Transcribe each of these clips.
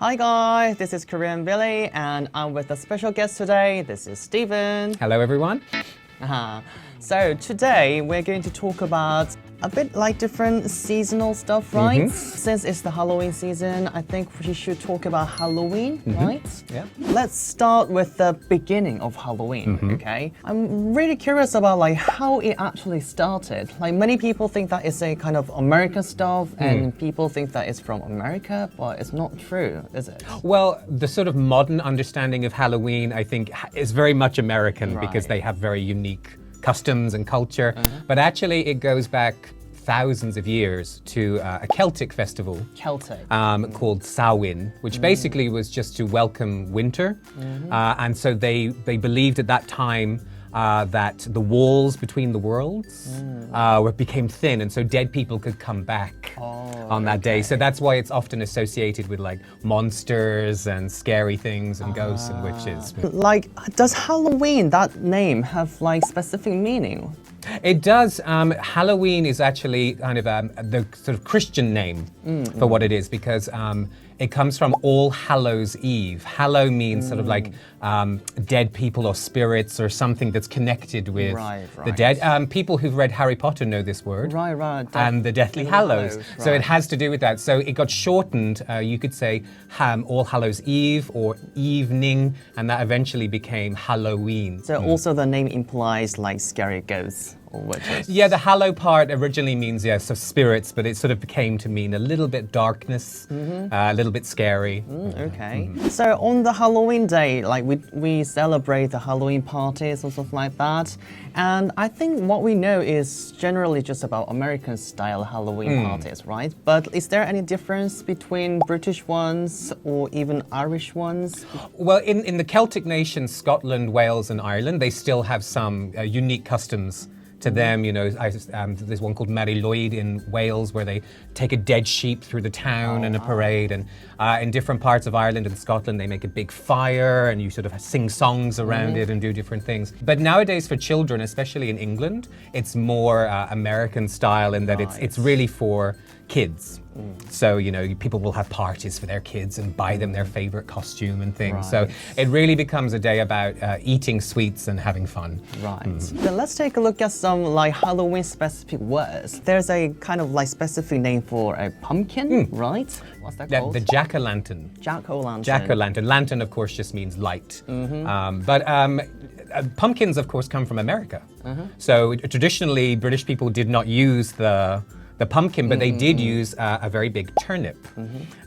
Hi guys, this is Korean Billy and I'm with a special guest today. This is Steven. Hello everyone. So today we're going to talk about a bit like different seasonal stuff, right? Since it's the Halloween season, I think we should talk about Halloween, right? Yeah. Let's start with the beginning of Halloween, okay? I'm really curious about like how it actually started. Like many people think that it's a kind of American stuff and people think that it's from America, but it's not true, is it? Well, the sort of modern understanding of Halloween, I think, is very much American because they have very unique customs and culture. But actually, it goes back thousands of years to a Celtic festival called Samhain, which basically was just to welcome winter. And so they believed at that time that the walls between the worlds became thin, and so dead people could come back on that day. So that's why it's often associated with like monsters and scary things and ghosts and witches. Like, does Halloween, that name, have like specific meaning? It does. Halloween is actually kind of the sort of Christian name for what it is because it comes from All Hallows Eve. Hallow means sort of like dead people or spirits or something that's connected with the dead. People who've read Harry Potter know this word. Right. And the Deathly Hallows. So it has to do with that. So it got shortened. You could say All Hallows Eve or evening, and that eventually became Halloween. So also the name implies like scary ghosts or witches. Yeah, the hallow part originally means, so spirits, but it sort of became to mean a little bit darkness, a little bit scary. Okay. So on the Halloween day, like we celebrate the Halloween parties or stuff like that. And I think what we know is generally just about American style Halloween parties, right? But is there any difference between British ones or even Irish ones? Well, in the Celtic nations, Scotland, Wales, and Ireland, they still have some unique customs to them. You know, there's one called Mary Lloyd in Wales where they take a dead sheep through the town in a parade, and in different parts of Ireland and Scotland they make a big fire and you sort of sing songs around it and do different things. But nowadays for children, especially in England, it's more American style in that it's really for kids. So, you know, people will have parties for their kids and buy them their favorite costume and things. So it really becomes a day about eating sweets and having fun. Then let's take a look at some like Halloween specific words. There's a kind of like specific name for a pumpkin, right? What's that called? The jack-o'-lantern. Jack-o'-lantern. Jack-o'-lantern. Lantern, of course, just means light. But pumpkins, of course, come from America. So traditionally, British people did not use the pumpkin, but they did use a very big turnip.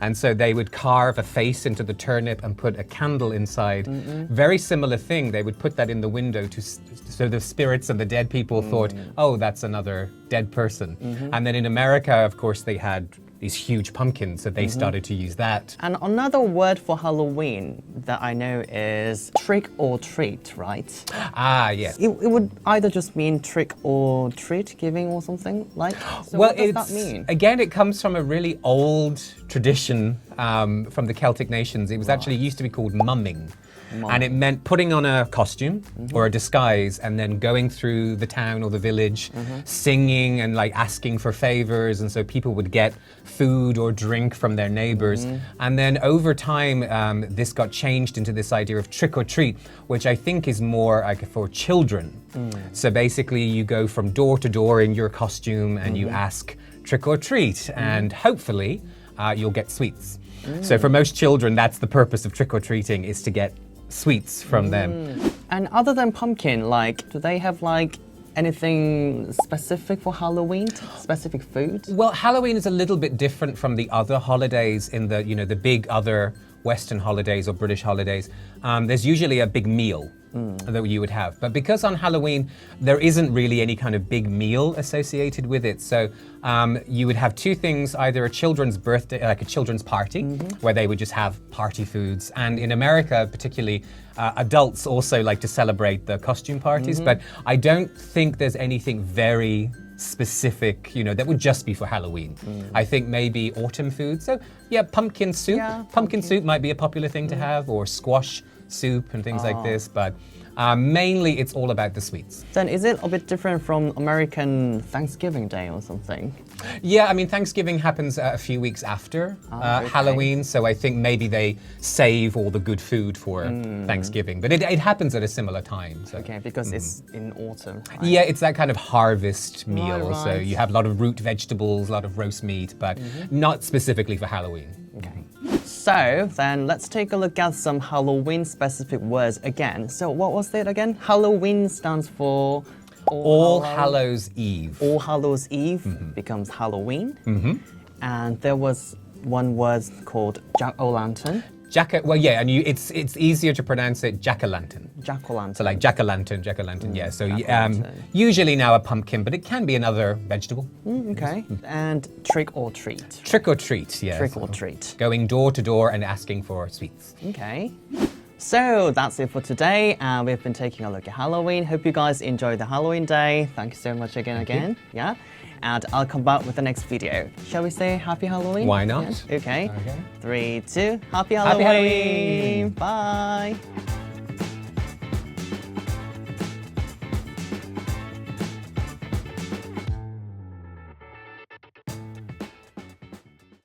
And so they would carve a face into the turnip and put a candle inside. Very similar thing. They would put that in the window so the spirits of the dead people thought, oh, that's another dead person. And then in America, of course, they had these huge pumpkins, so they started to use that. And another word for Halloween that I know is trick or treat, right? Ah, yes. It would either just mean trick or treat, giving or something like. So Well, what does that mean? Again, it comes from a really old tradition from the Celtic nations. It was actually used to be called mumming. And it meant putting on a costume or a disguise and then going through the town or the village, singing and like asking for favors. And so people would get food or drink from their neighbors. And then over time, this got changed into this idea of trick or treat, which I think is more like for children. So basically you go from door to door in your costume and you ask trick or treat, and hopefully you'll get sweets. So for most children, that's the purpose of trick or treating, is to get sweets from them. And other than pumpkin, like, do they have like anything specific for Halloween? Specific food? Well, Halloween is a little bit different from the other holidays in the, you know, the big other Western holidays or British holidays. There's usually a big meal that you would have. But because on Halloween, there isn't really any kind of big meal associated with it. So you would have two things, either a children's birthday, like a children's party, where they would just have party foods. And in America, particularly, adults also like to celebrate the costume parties. But I don't think there's anything very specific, you know, that would just be for Halloween. I think maybe autumn food. So yeah, pumpkin soup. Pumpkin soup might be a popular thing to have, or squash soup and things like this, but mainly it's all about the sweets. Then is it a bit different from American Thanksgiving Day or something? Yeah, I mean, Thanksgiving happens a few weeks after okay. Halloween, so I think maybe they save all the good food for Thanksgiving. But it happens at a similar time. So. Okay, because it's in autumn. Right? Yeah, it's that kind of harvest meal. Right. So you have a lot of root vegetables, a lot of roast meat, but not specifically for Halloween. Okay. So then let's take a look at some Halloween specific words again. So what was it again? Halloween stands for All Hallows Eve. All Hallows Eve becomes Halloween. And there was one word called jack-o'-lantern. Well, yeah, and it's easier to pronounce it jack-o'-lantern. Jack-o'-lantern. So like jack-o'-lantern, yeah. So jack-o'-lantern. usually now a pumpkin, but it can be another vegetable. Okay. And trick or treat. Trick or treat, yeah. Trick or treat. Going door to door and asking for sweets. Okay. So that's it for today. We've been taking a look at Halloween. Hope you guys enjoyed the Halloween day. Thank you so much again. Yeah. And I'll come back with the next video. Shall we say Happy Halloween? Why not? Yeah? Okay. Okay. 3, 2, Happy Happy Halloween. Halloween. Bye.